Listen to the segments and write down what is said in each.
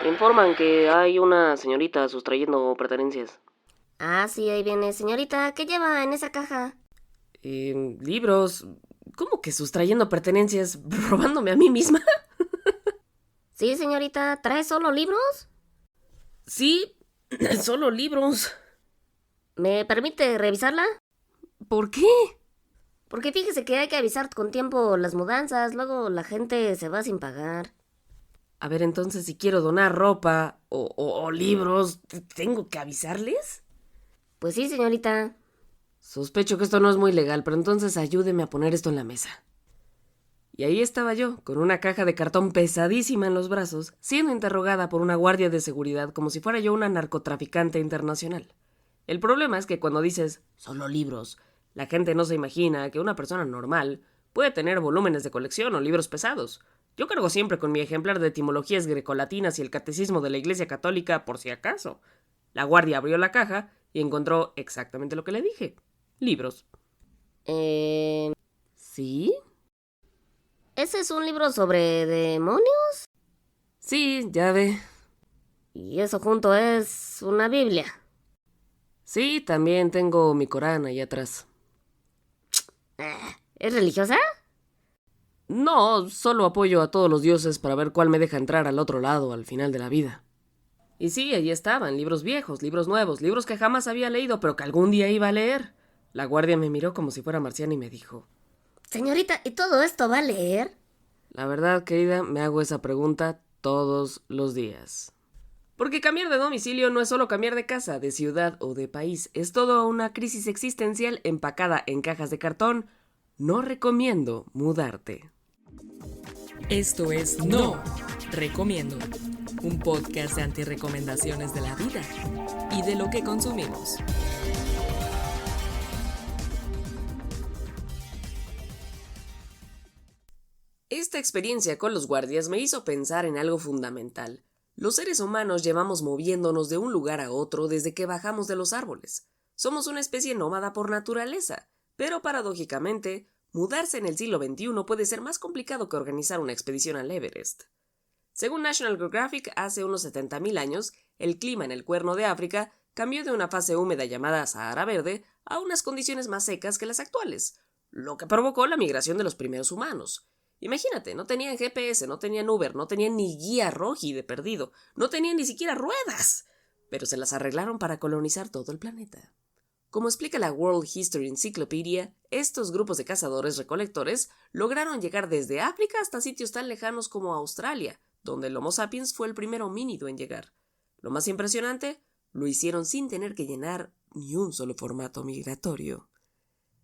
Informan que hay una señorita sustrayendo pertenencias. Ah, sí, ahí viene. Señorita, ¿qué lleva en esa caja? Libros. ¿Cómo que sustrayendo pertenencias? ¿Robándome a mí misma? Sí, señorita, ¿trae solo libros? Sí, solo libros. ¿Me permite revisarla? ¿Por qué? Porque fíjese que hay que avisar con tiempo las mudanzas, luego la gente se va sin pagar. A ver, entonces, si quiero donar ropa o libros, ¿tengo que avisarles? Pues sí, señorita. Sospecho que esto no es muy legal, pero entonces ayúdeme a poner esto en la mesa. Y ahí estaba yo, con una caja de cartón pesadísima en los brazos, siendo interrogada por una guardia de seguridad como si fuera yo una narcotraficante internacional. El problema es que cuando dices solo libros, la gente no se imagina que una persona normal puede tener volúmenes de colección o libros pesados. Yo cargo siempre con mi ejemplar de etimologías grecolatinas y el catecismo de la Iglesia Católica por si acaso. La guardia abrió la caja y encontró exactamente lo que le dije. Libros. ¿Sí? ¿Ese es un libro sobre demonios? Sí, ya ve. Y eso junto es una Biblia. Sí, también tengo mi Corán ahí atrás. ¿Es religiosa? No, solo apoyo a todos los dioses para ver cuál me deja entrar al otro lado al final de la vida. Y sí, allí estaban, libros viejos, libros nuevos, libros que jamás había leído, pero que algún día iba a leer. La guardia me miró como si fuera marciana y me dijo: Señorita, ¿y todo esto va a leer? La verdad, querida, me hago esa pregunta todos los días. Porque cambiar de domicilio no es solo cambiar de casa, de ciudad o de país, es toda una crisis existencial empacada en cajas de cartón. No recomiendo mudarte. Esto es No Recomiendo, un podcast de antirrecomendaciones de la vida y de lo que consumimos. Esta experiencia con los guardias me hizo pensar en algo fundamental. Los seres humanos llevamos moviéndonos de un lugar a otro desde que bajamos de los árboles. Somos una especie nómada por naturaleza, pero paradójicamente, mudarse en el siglo XXI puede ser más complicado que organizar una expedición al Everest. Según National Geographic, hace unos 70.000 años, el clima en el Cuerno de África cambió de una fase húmeda llamada Sahara Verde a unas condiciones más secas que las actuales, lo que provocó la migración de los primeros humanos. Imagínate, no tenían GPS, no tenían Uber, no tenían ni guía roji de perdido, no tenían ni siquiera ruedas, pero se las arreglaron para colonizar todo el planeta. Como explica la World History Encyclopedia, estos grupos de cazadores-recolectores lograron llegar desde África hasta sitios tan lejanos como Australia, donde el Homo sapiens fue el primer homínido en llegar. Lo más impresionante, lo hicieron sin tener que llenar ni un solo formato migratorio.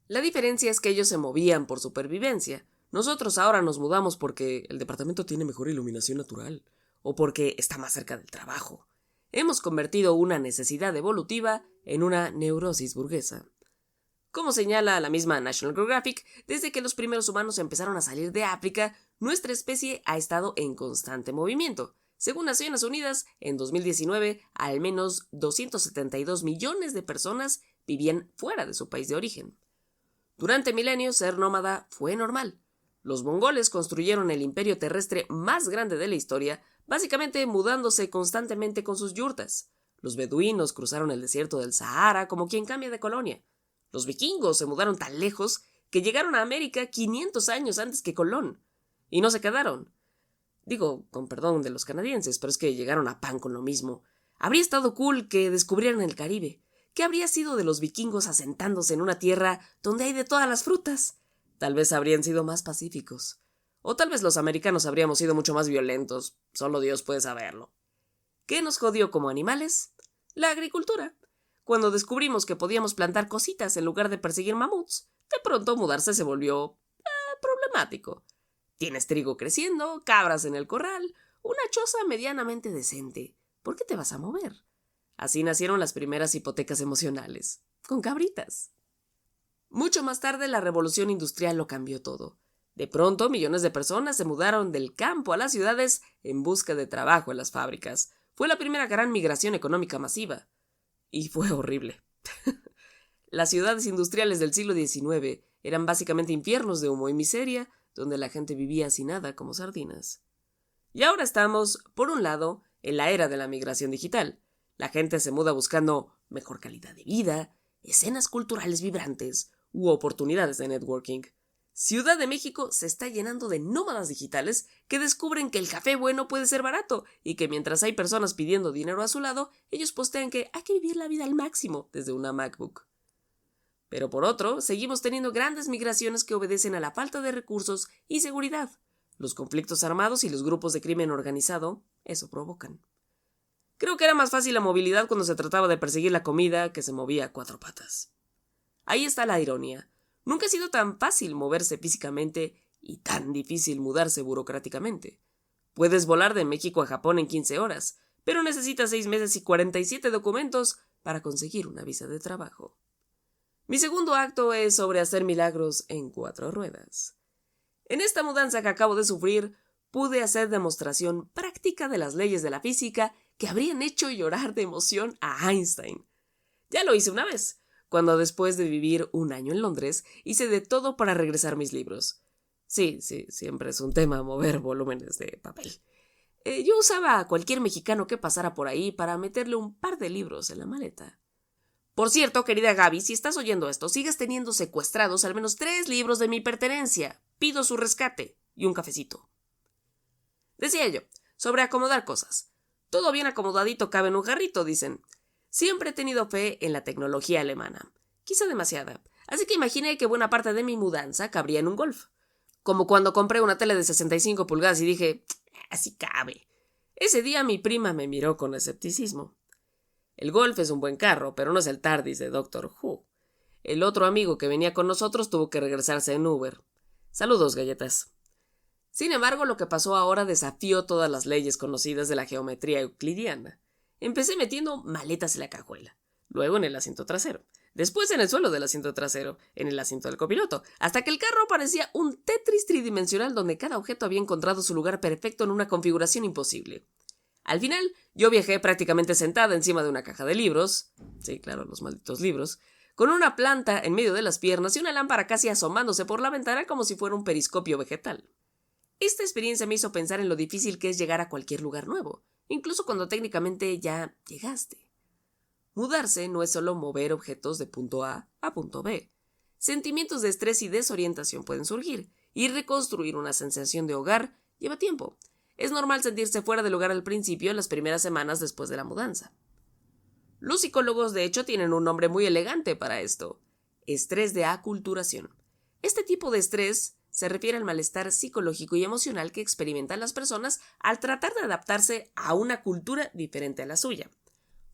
La diferencia es que ellos se movían por supervivencia. Nosotros ahora nos mudamos porque el departamento tiene mejor iluminación natural o porque está más cerca del trabajo. Hemos convertido una necesidad evolutiva en una neurosis burguesa. Como señala la misma National Geographic, desde que los primeros humanos empezaron a salir de África, nuestra especie ha estado en constante movimiento. Según Naciones Unidas, en 2019, al menos 272 millones de personas vivían fuera de su país de origen. Durante milenios, ser nómada fue normal. Los mongoles construyeron el imperio terrestre más grande de la historia, básicamente mudándose constantemente con sus yurtas. Los beduinos cruzaron el desierto del Sahara como quien cambia de colonia. Los vikingos se mudaron tan lejos que llegaron a América 500 años antes que Colón. Y no se quedaron. Digo, con perdón de los canadienses, pero es que llegaron a pan con lo mismo. Habría estado cool que descubrieran el Caribe. ¿Qué habría sido de los vikingos asentándose en una tierra donde hay de todas las frutas? Tal vez habrían sido más pacíficos. O tal vez los americanos habríamos sido mucho más violentos. Solo Dios puede saberlo. ¿Qué nos jodió como animales? La agricultura. Cuando descubrimos que podíamos plantar cositas en lugar de perseguir mamuts, de pronto mudarse se volvió problemático. Tienes trigo creciendo, cabras en el corral, una choza medianamente decente. ¿Por qué te vas a mover? Así nacieron las primeras hipotecas emocionales, con cabritas. Mucho más tarde la revolución industrial lo cambió todo. De pronto millones de personas se mudaron del campo a las ciudades en busca de trabajo en las fábricas. Fue la primera gran migración económica masiva. Y fue horrible. Las ciudades industriales del siglo XIX eran básicamente infiernos de humo y miseria, donde la gente vivía sin nada como sardinas. Y ahora estamos, por un lado, en la era de la migración digital. La gente se muda buscando mejor calidad de vida, escenas culturales vibrantes u oportunidades de networking. Ciudad de México se está llenando de nómadas digitales que descubren que el café bueno puede ser barato y que mientras hay personas pidiendo dinero a su lado, ellos postean que hay que vivir la vida al máximo desde una MacBook. Pero por otro, seguimos teniendo grandes migraciones que obedecen a la falta de recursos y seguridad. Los conflictos armados y los grupos de crimen organizado eso provocan. Creo que era más fácil la movilidad cuando se trataba de perseguir la comida que se movía a cuatro patas. Ahí está la ironía. Nunca ha sido tan fácil moverse físicamente y tan difícil mudarse burocráticamente. Puedes volar de México a Japón en 15 horas, pero necesitas 6 meses y 47 documentos para conseguir una visa de trabajo. Mi segundo acto es sobre hacer milagros en 4 ruedas. En esta mudanza que acabo de sufrir, pude hacer demostración práctica de las leyes de la física que habrían hecho llorar de emoción a Einstein. Ya lo hice una vez, cuando después de vivir un año en Londres, hice de todo para regresar mis libros. Sí, siempre es un tema mover volúmenes de papel. Yo usaba a cualquier mexicano que pasara por ahí para meterle un par de libros en la maleta. Por cierto, querida Gaby, si estás oyendo esto, sigues teniendo secuestrados al menos 3 libros de mi pertenencia. Pido su rescate y un cafecito. Decía yo, sobre acomodar cosas. Todo bien acomodadito cabe en un jarrito, dicen. Siempre he tenido fe en la tecnología alemana. Quizá demasiada. Así que imaginé que buena parte de mi mudanza cabría en un Golf. Como cuando compré una tele de 65 pulgadas y dije, así cabe. Ese día mi prima me miró con escepticismo. El Golf es un buen carro, pero no es el TARDIS de Doctor Who. El otro amigo que venía con nosotros tuvo que regresarse en Uber. Saludos, galletas. Sin embargo, lo que pasó ahora desafió todas las leyes conocidas de la geometría euclidiana. Empecé metiendo maletas en la cajuela, luego en el asiento trasero, después en el suelo del asiento trasero, en el asiento del copiloto, hasta que el carro parecía un Tetris tridimensional donde cada objeto había encontrado su lugar perfecto en una configuración imposible. Al final, yo viajé prácticamente sentada encima de una caja de libros, sí, claro, los malditos libros, con una planta en medio de las piernas y una lámpara casi asomándose por la ventana como si fuera un periscopio vegetal. Esta experiencia me hizo pensar en lo difícil que es llegar a cualquier lugar nuevo, incluso cuando técnicamente ya llegaste. Mudarse no es solo mover objetos de punto A punto B. Sentimientos de estrés y desorientación pueden surgir, y reconstruir una sensación de hogar lleva tiempo. Es normal sentirse fuera de lugar al principio en las primeras semanas después de la mudanza. Los psicólogos, de hecho, tienen un nombre muy elegante para esto: estrés de aculturación. Este tipo de estrés se refiere al malestar psicológico y emocional que experimentan las personas al tratar de adaptarse a una cultura diferente a la suya.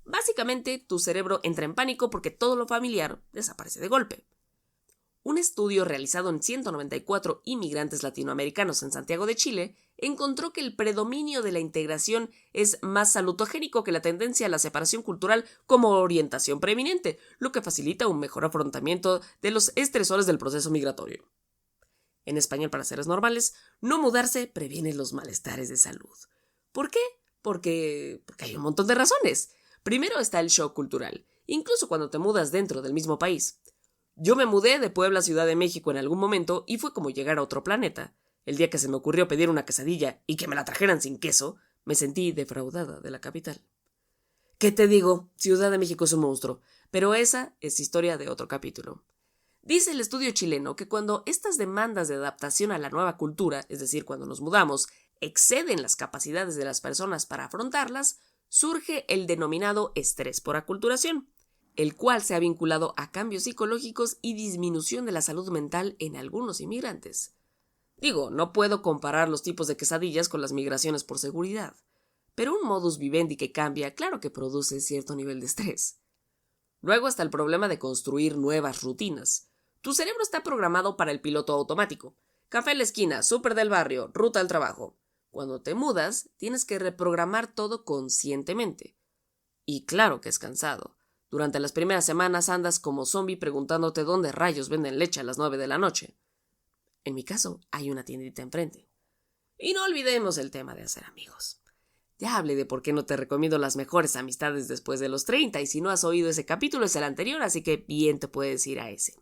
Básicamente, tu cerebro entra en pánico porque todo lo familiar desaparece de golpe. Un estudio realizado en 194 inmigrantes latinoamericanos en Santiago de Chile encontró que el predominio de la integración es más salutogénico que la tendencia a la separación cultural como orientación preeminente, lo que facilita un mejor afrontamiento de los estresores del proceso migratorio. En español, para seres normales, no mudarse previene los malestares de salud. ¿Por qué? Porque hay un montón de razones. Primero está el shock cultural, incluso cuando te mudas dentro del mismo país. Yo me mudé de Puebla a Ciudad de México en algún momento y fue como llegar a otro planeta. El día que se me ocurrió pedir una quesadilla y que me la trajeran sin queso, me sentí defraudada de la capital. ¿Qué te digo? Ciudad de México es un monstruo, pero esa es historia de otro capítulo. Dice el estudio chileno que cuando estas demandas de adaptación a la nueva cultura, es decir, cuando nos mudamos, exceden las capacidades de las personas para afrontarlas, surge el denominado estrés por aculturación, el cual se ha vinculado a cambios psicológicos y disminución de la salud mental en algunos inmigrantes. Digo, no puedo comparar los tipos de quesadillas con las migraciones por seguridad, pero un modus vivendi que cambia, claro que produce cierto nivel de estrés. Luego está el problema de construir nuevas rutinas. Tu cerebro está programado para el piloto automático. Café en la esquina, súper del barrio, ruta al trabajo. Cuando te mudas, tienes que reprogramar todo conscientemente. Y claro que es cansado. Durante las primeras semanas andas como zombie preguntándote dónde rayos venden leche a las 9 de la noche. En mi caso, hay una tiendita enfrente. Y no olvidemos el tema de hacer amigos. Ya hablé de por qué no te recomiendo las mejores amistades después de los 30, y si no has oído ese capítulo es el anterior, así que bien te puedes ir a ese.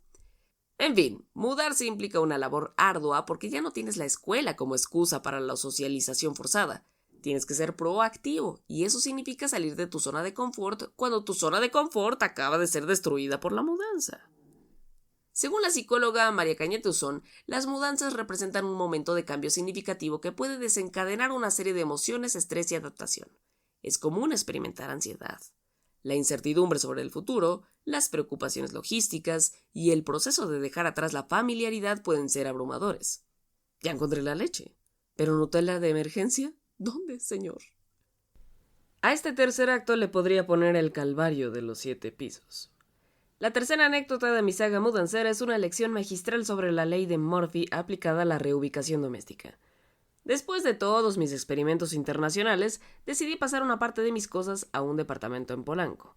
En fin, mudarse implica una labor ardua porque ya no tienes la escuela como excusa para la socialización forzada. Tienes que ser proactivo, y eso significa salir de tu zona de confort cuando tu zona de confort acaba de ser destruida por la mudanza. Según la psicóloga María Cañete Usón, las mudanzas representan un momento de cambio significativo que puede desencadenar una serie de emociones, estrés y adaptación. Es común experimentar ansiedad. La incertidumbre sobre el futuro, las preocupaciones logísticas y el proceso de dejar atrás la familiaridad pueden ser abrumadores. Ya encontré la leche. ¿Pero Nutella de emergencia? ¿Dónde, señor? A este tercer acto le podría poner el calvario de los 7 pisos. La tercera anécdota de mi saga mudancera es una lección magistral sobre la ley de Murphy aplicada a la reubicación doméstica. Después de todos mis experimentos internacionales, decidí pasar una parte de mis cosas a un departamento en Polanco.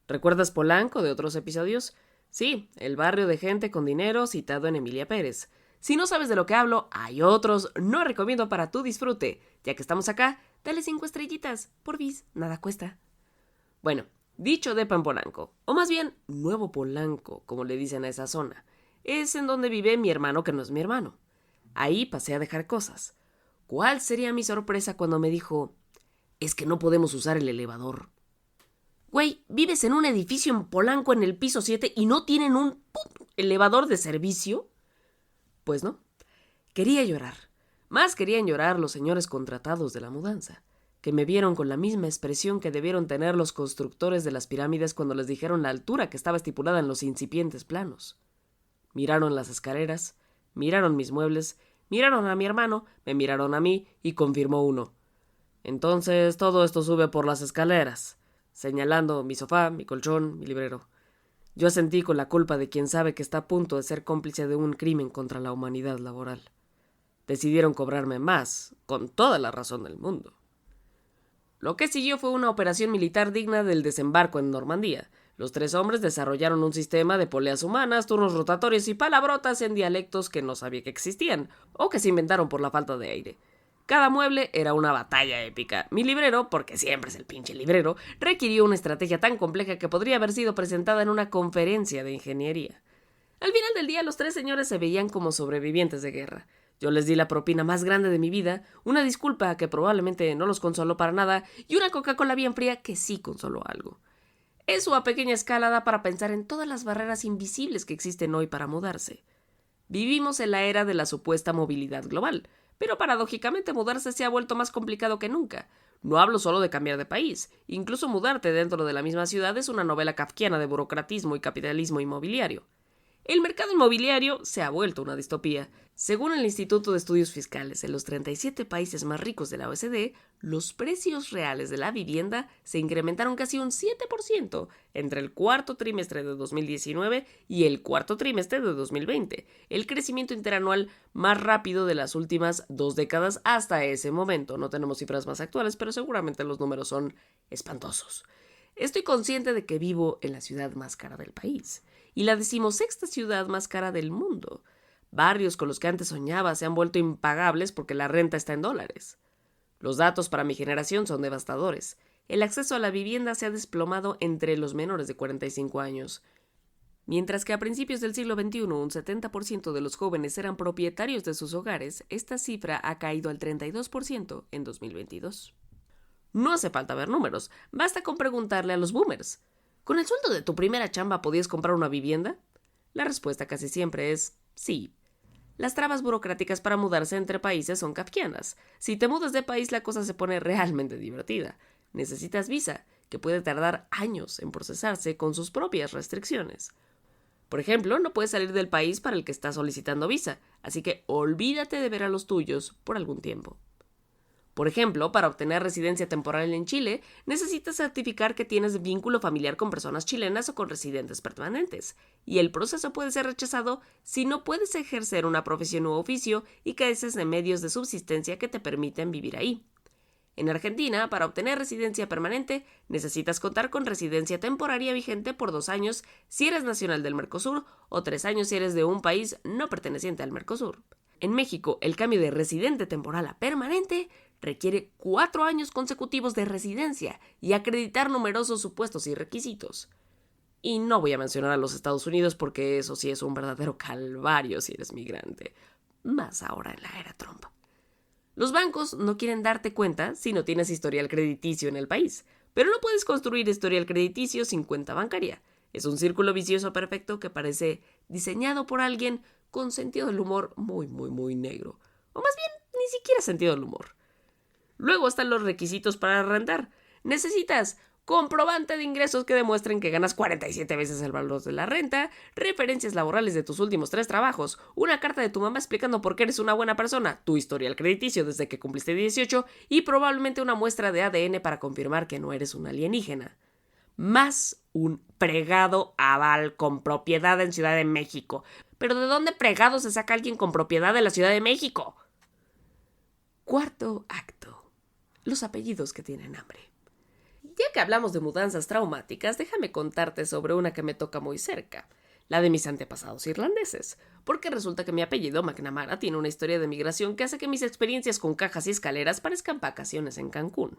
¿Recuerdas Polanco de otros episodios? Sí, el barrio de gente con dinero citado en Emilia Pérez. Si no sabes de lo que hablo, hay otros, no recomiendo para tu disfrute. Ya que estamos acá, dale 5 estrellitas, porfis, nada cuesta. Bueno, dicho depa en Polanco, o más bien Nuevo Polanco, como le dicen a esa zona, es en donde vive mi hermano que no es mi hermano. Ahí pasé a dejar cosas. ¿Cuál sería mi sorpresa cuando me dijo, es que no podemos usar el elevador? Güey, vives en un edificio en Polanco en el piso 7 y no tienen un elevador de servicio. Pues no. Quería llorar. Más querían llorar los señores contratados de la mudanza, que me vieron con la misma expresión que debieron tener los constructores de las pirámides cuando les dijeron la altura que estaba estipulada en los incipientes planos. Miraron las escaleras, miraron mis muebles, miraron a mi hermano, me miraron a mí y confirmó uno. Entonces todo esto sube por las escaleras, señalando mi sofá, mi colchón, mi librero. Yo asentí con la culpa de quien sabe que está a punto de ser cómplice de un crimen contra la humanidad laboral. Decidieron cobrarme más, con toda la razón del mundo. Lo que siguió fue una operación militar digna del desembarco en Normandía. Los 3 hombres desarrollaron un sistema de poleas humanas, turnos rotatorios y palabrotas en dialectos que no sabía que existían, o que se inventaron por la falta de aire. Cada mueble era una batalla épica. Mi librero, porque siempre es el pinche librero, requirió una estrategia tan compleja que podría haber sido presentada en una conferencia de ingeniería. Al final del día, los 3 señores se veían como sobrevivientes de guerra. Yo les di la propina más grande de mi vida, una disculpa que probablemente no los consoló para nada y una Coca-Cola bien fría que sí consoló algo. Eso a pequeña escala da para pensar en todas las barreras invisibles que existen hoy para mudarse. Vivimos en la era de la supuesta movilidad global, pero paradójicamente mudarse se ha vuelto más complicado que nunca. No hablo solo de cambiar de país, incluso mudarte dentro de la misma ciudad es una novela kafkiana de burocratismo y capitalismo inmobiliario. El mercado inmobiliario se ha vuelto una distopía. Según el Instituto de Estudios Fiscales, en los 37 países más ricos de la OECD, los precios reales de la vivienda se incrementaron casi un 7% entre el cuarto trimestre de 2019 y el cuarto trimestre de 2020, el crecimiento interanual más rápido de las últimas 2 décadas hasta ese momento. No tenemos cifras más actuales, pero seguramente los números son espantosos. Estoy consciente de que vivo en la ciudad más cara del país y la 16ª ciudad más cara del mundo. Barrios con los que antes soñaba se han vuelto impagables porque la renta está en dólares. Los datos para mi generación son devastadores. El acceso a la vivienda se ha desplomado entre los menores de 45 años. Mientras que a principios del siglo XXI un 70% de los jóvenes eran propietarios de sus hogares, esta cifra ha caído al 32% en 2022. No hace falta ver números, basta con preguntarle a los boomers. ¿Con el sueldo de tu primera chamba podías comprar una vivienda? La respuesta casi siempre es sí. Las trabas burocráticas para mudarse entre países son kafkianas. Si te mudas de país, la cosa se pone realmente divertida. Necesitas visa, que puede tardar años en procesarse con sus propias restricciones. Por ejemplo, no puedes salir del país para el que estás solicitando visa, así que olvídate de ver a los tuyos por algún tiempo. Por ejemplo, para obtener residencia temporal en Chile, necesitas certificar que tienes vínculo familiar con personas chilenas o con residentes permanentes, y el proceso puede ser rechazado si no puedes ejercer una profesión u oficio y careces de medios de subsistencia que te permiten vivir ahí. En Argentina, para obtener residencia permanente, necesitas contar con residencia temporaria vigente por 2 años si eres nacional del Mercosur o 3 años si eres de un país no perteneciente al Mercosur. En México, el cambio de residente temporal a permanente requiere 4 años consecutivos de residencia y acreditar numerosos supuestos y requisitos. Y no voy a mencionar a los Estados Unidos porque eso sí es un verdadero calvario si eres migrante, más ahora en la era Trump. Los bancos no quieren darte cuenta si no tienes historial crediticio en el país, pero no puedes construir historial crediticio sin cuenta bancaria. Es un círculo vicioso perfecto que parece diseñado por alguien con sentido del humor muy, muy, muy negro. O más bien, ni siquiera sentido del humor. Luego están los requisitos para arrendar. Necesitas comprobante de ingresos que demuestren que ganas 47 veces el valor de la renta, referencias laborales de tus últimos 3 trabajos, una carta de tu mamá explicando por qué eres una buena persona, tu historial crediticio desde que cumpliste 18 y probablemente una muestra de ADN para confirmar que no eres un alienígena. Más un fregado aval con propiedad en Ciudad de México. ¿Pero de dónde fregado se saca alguien con propiedad de la Ciudad de México? Cuarto acto. Los apellidos que tienen hambre. Ya que hablamos de mudanzas traumáticas, déjame contarte sobre una que me toca muy cerca, la de mis antepasados irlandeses, porque resulta que mi apellido, McNamara, tiene una historia de migración que hace que mis experiencias con cajas y escaleras parezcan vacaciones en Cancún.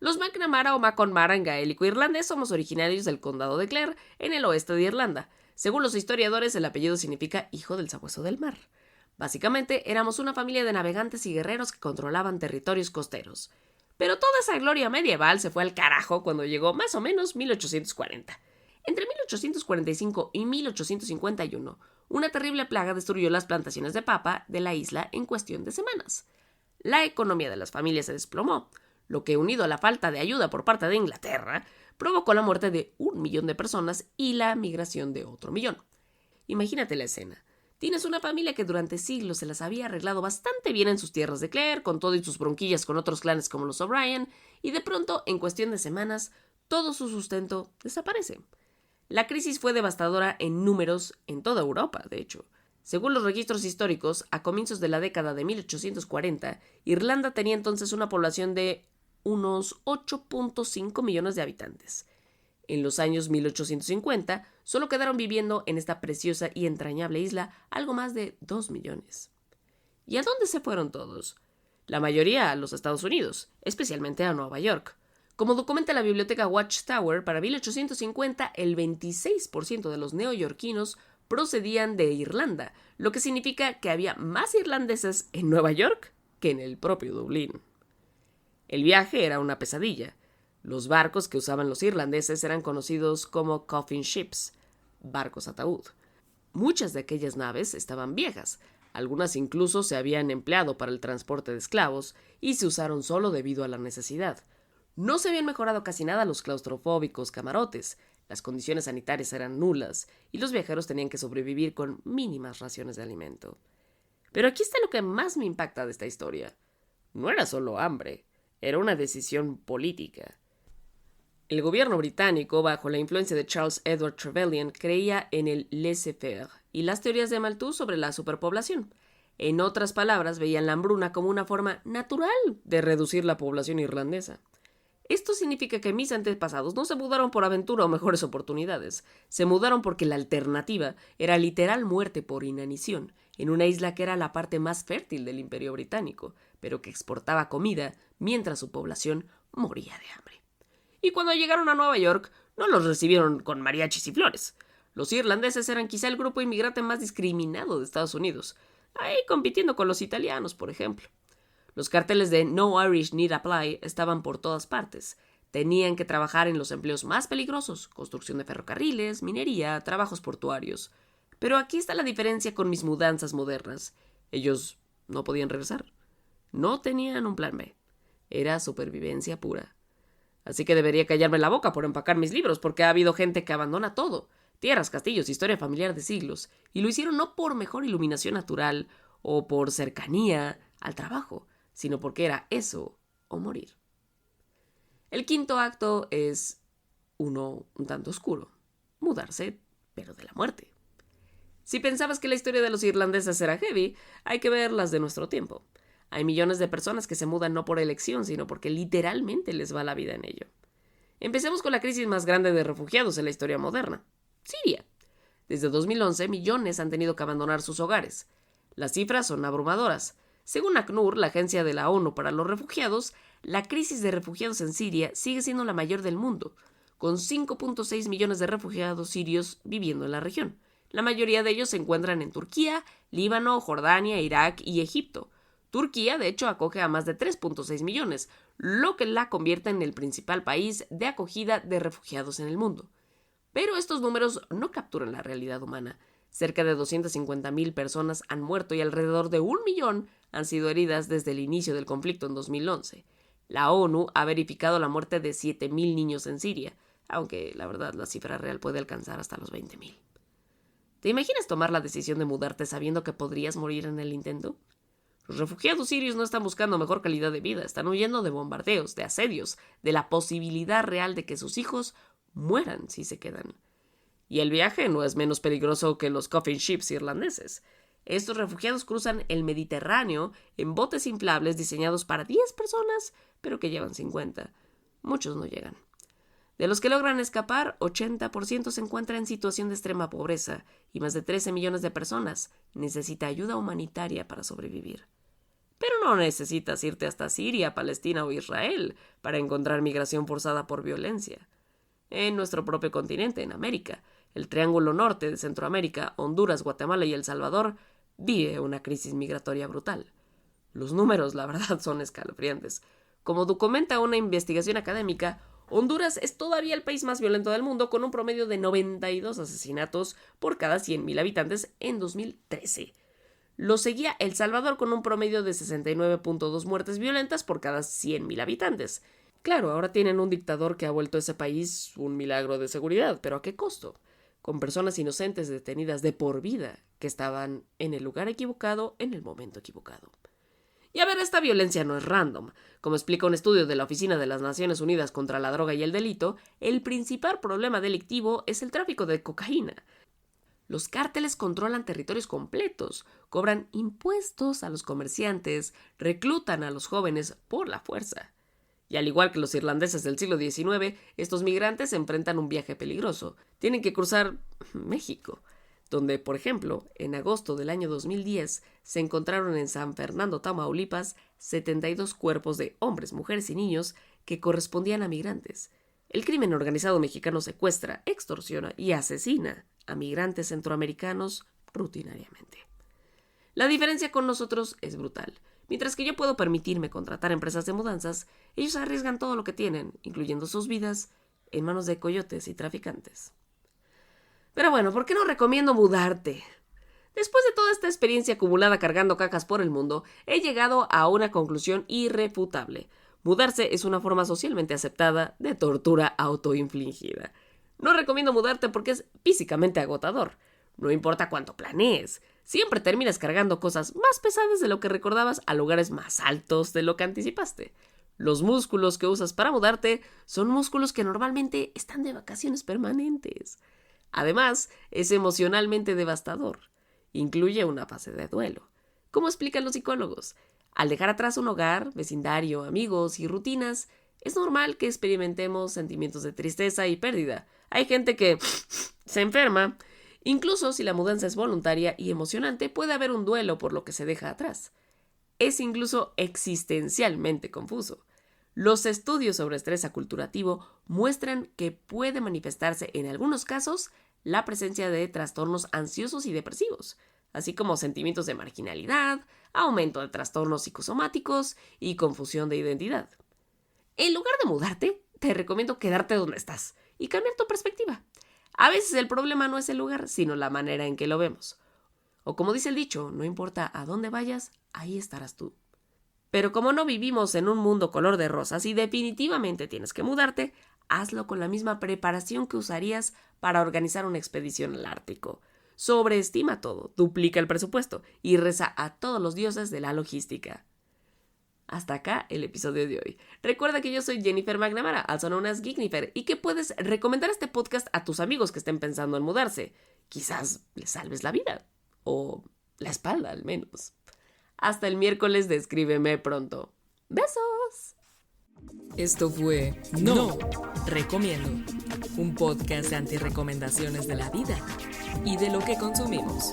Los McNamara o Maconmara en gaélico irlandés somos originarios del condado de Clare, en el oeste de Irlanda. Según los historiadores, el apellido significa hijo del sabueso del mar. Básicamente, éramos una familia de navegantes y guerreros que controlaban territorios costeros. Pero toda esa gloria medieval se fue al carajo cuando llegó más o menos 1840. Entre 1845 y 1851, una terrible plaga destruyó las plantaciones de papa de la isla en cuestión de semanas. La economía de las familias se desplomó, lo que, unido a la falta de ayuda por parte de Inglaterra, provocó la muerte de 1 millón de personas y la migración de otro millón. Imagínate la escena. Tienes una familia que durante siglos se las había arreglado bastante bien en sus tierras de Clare, con todo y sus bronquillas con otros clanes como los O'Brien, y de pronto, en cuestión de semanas, todo su sustento desaparece. La crisis fue devastadora en números en toda Europa, de hecho. Según los registros históricos, a comienzos de la década de 1840, Irlanda tenía entonces una población de unos 8.5 millones de habitantes. En los años 1850, solo quedaron viviendo en esta preciosa y entrañable isla algo más de 2 millones. ¿Y a dónde se fueron todos? La mayoría a los Estados Unidos, especialmente a Nueva York. Como documenta la biblioteca Watchtower, para 1850 el 26% de los neoyorquinos procedían de Irlanda, lo que significa que había más irlandeses en Nueva York que en el propio Dublín. El viaje era una pesadilla. Los barcos que usaban los irlandeses eran conocidos como coffin ships, barcos ataúd. Muchas de aquellas naves estaban viejas, algunas incluso se habían empleado para el transporte de esclavos y se usaron solo debido a la necesidad. No se habían mejorado casi nada los claustrofóbicos camarotes, las condiciones sanitarias eran nulas y los viajeros tenían que sobrevivir con mínimas raciones de alimento. Pero aquí está lo que más me impacta de esta historia. No era solo hambre, era una decisión política. El gobierno británico, bajo la influencia de Charles Edward Trevelyan, creía en el laissez-faire y las teorías de Malthus sobre la superpoblación. En otras palabras, veían la hambruna como una forma natural de reducir la población irlandesa. Esto significa que mis antepasados no se mudaron por aventura o mejores oportunidades. Se mudaron porque la alternativa era literal muerte por inanición, en una isla que era la parte más fértil del Imperio Británico, pero que exportaba comida mientras su población moría de hambre. Y cuando llegaron a Nueva York, no los recibieron con mariachis y flores. Los irlandeses eran quizá el grupo inmigrante más discriminado de Estados Unidos, ahí compitiendo con los italianos, por ejemplo. Los carteles de No Irish Need Apply estaban por todas partes. Tenían que trabajar en los empleos más peligrosos, construcción de ferrocarriles, minería, trabajos portuarios. Pero aquí está la diferencia con mis mudanzas modernas. Ellos no podían regresar. No tenían un plan B. Era supervivencia pura. Así que debería callarme la boca por empacar mis libros, porque ha habido gente que abandona todo. Tierras, castillos, historia familiar de siglos. Y lo hicieron no por mejor iluminación natural o por cercanía al trabajo, sino porque era eso o morir. El quinto acto es uno un tanto oscuro. Mudarse, pero de la muerte. Si pensabas que la historia de los irlandeses era heavy, hay que ver las de nuestro tiempo. Hay millones de personas que se mudan no por elección, sino porque literalmente les va la vida en ello. Empecemos con la crisis más grande de refugiados en la historia moderna: Siria. Desde 2011, millones han tenido que abandonar sus hogares. Las cifras son abrumadoras. Según ACNUR, la agencia de la ONU para los refugiados, la crisis de refugiados en Siria sigue siendo la mayor del mundo, con 5.6 millones de refugiados sirios viviendo en la región. La mayoría de ellos se encuentran en Turquía, Líbano, Jordania, Irak y Egipto. Turquía, de hecho, acoge a más de 3.6 millones, lo que la convierte en el principal país de acogida de refugiados en el mundo. Pero estos números no capturan la realidad humana. Cerca de 250.000 personas han muerto y alrededor de 1 millón han sido heridas desde el inicio del conflicto en 2011. La ONU ha verificado la muerte de 7.000 niños en Siria, aunque la verdad la cifra real puede alcanzar hasta los 20.000. ¿Te imaginas tomar la decisión de mudarte sabiendo que podrías morir en el intento? Los refugiados sirios no están buscando mejor calidad de vida, están huyendo de bombardeos, de asedios, de la posibilidad real de que sus hijos mueran si se quedan. Y el viaje no es menos peligroso que los coffin ships irlandeses. Estos refugiados cruzan el Mediterráneo en botes inflables diseñados para 10 personas, pero que llevan 50. Muchos no llegan. De los que logran escapar, 80% se encuentra en situación de extrema pobreza y más de 13 millones de personas necesita ayuda humanitaria para sobrevivir. Pero no necesitas irte hasta Siria, Palestina o Israel para encontrar migración forzada por violencia. En nuestro propio continente, en América, el Triángulo Norte de Centroamérica, Honduras, Guatemala y El Salvador vive una crisis migratoria brutal. Los números, la verdad, son escalofriantes. Como documenta una investigación académica, Honduras es todavía el país más violento del mundo, con un promedio de 92 asesinatos por cada 100.000 habitantes en 2013. Lo seguía El Salvador con un promedio de 69.2 muertes violentas por cada 100.000 habitantes. Claro, ahora tienen un dictador que ha vuelto a ese país un milagro de seguridad, pero ¿a qué costo? Con personas inocentes detenidas de por vida que estaban en el lugar equivocado en el momento equivocado. Y a ver, esta violencia no es random. Como explica un estudio de la Oficina de las Naciones Unidas contra la Droga y el Delito, el principal problema delictivo es el tráfico de cocaína. Los cárteles controlan territorios completos, cobran impuestos a los comerciantes, reclutan a los jóvenes por la fuerza. Y al igual que los irlandeses del siglo XIX, estos migrantes enfrentan un viaje peligroso. Tienen que cruzar México, donde, por ejemplo, en agosto del año 2010 se encontraron en San Fernando, Tamaulipas, 72 cuerpos de hombres, mujeres y niños que correspondían a migrantes. El crimen organizado mexicano secuestra, extorsiona y asesina a migrantes centroamericanos rutinariamente. La diferencia con nosotros es brutal. Mientras que yo puedo permitirme contratar empresas de mudanzas, ellos arriesgan todo lo que tienen, incluyendo sus vidas, en manos de coyotes y traficantes. Pero bueno, ¿por qué no recomiendo mudarte? Después de toda esta experiencia acumulada cargando cajas por el mundo, he llegado a una conclusión irrefutable. Mudarse es una forma socialmente aceptada de tortura autoinfligida. No recomiendo mudarte porque es físicamente agotador. No importa cuánto planees, siempre terminas cargando cosas más pesadas de lo que recordabas a lugares más altos de lo que anticipaste. Los músculos que usas para mudarte son músculos que normalmente están de vacaciones permanentes. Además, es emocionalmente devastador. Incluye una fase de duelo. ¿Cómo explican los psicólogos? Al dejar atrás un hogar, vecindario, amigos y rutinas, es normal que experimentemos sentimientos de tristeza y pérdida. Hay gente que se enferma. Incluso si la mudanza es voluntaria y emocionante, puede haber un duelo por lo que se deja atrás. Es incluso existencialmente confuso. Los estudios sobre estrés aculturativo muestran que puede manifestarse en algunos casos la presencia de trastornos ansiosos y depresivos, así como sentimientos de marginalidad, aumento de trastornos psicosomáticos y confusión de identidad. En lugar de mudarte, te recomiendo quedarte donde estás y cambiar tu perspectiva. A veces el problema no es el lugar, sino la manera en que lo vemos. O como dice el dicho, no importa a dónde vayas, ahí estarás tú. Pero como no vivimos en un mundo color de rosas y definitivamente tienes que mudarte, hazlo con la misma preparación que usarías para organizar una expedición al Ártico. Sobreestima todo, duplica el presupuesto y reza a todos los dioses de la logística. Hasta acá el episodio de hoy. Recuerda que yo soy Jennifer McNamara, also known as Geeknifer, y que puedes recomendar este podcast a tus amigos que estén pensando en mudarse. Quizás les salves la vida. O la espalda, al menos. Hasta el miércoles de Escríbeme Pronto. ¡Besos! Esto fue No Recomiendo, un podcast de antirrecomendaciones de la vida y de lo que consumimos.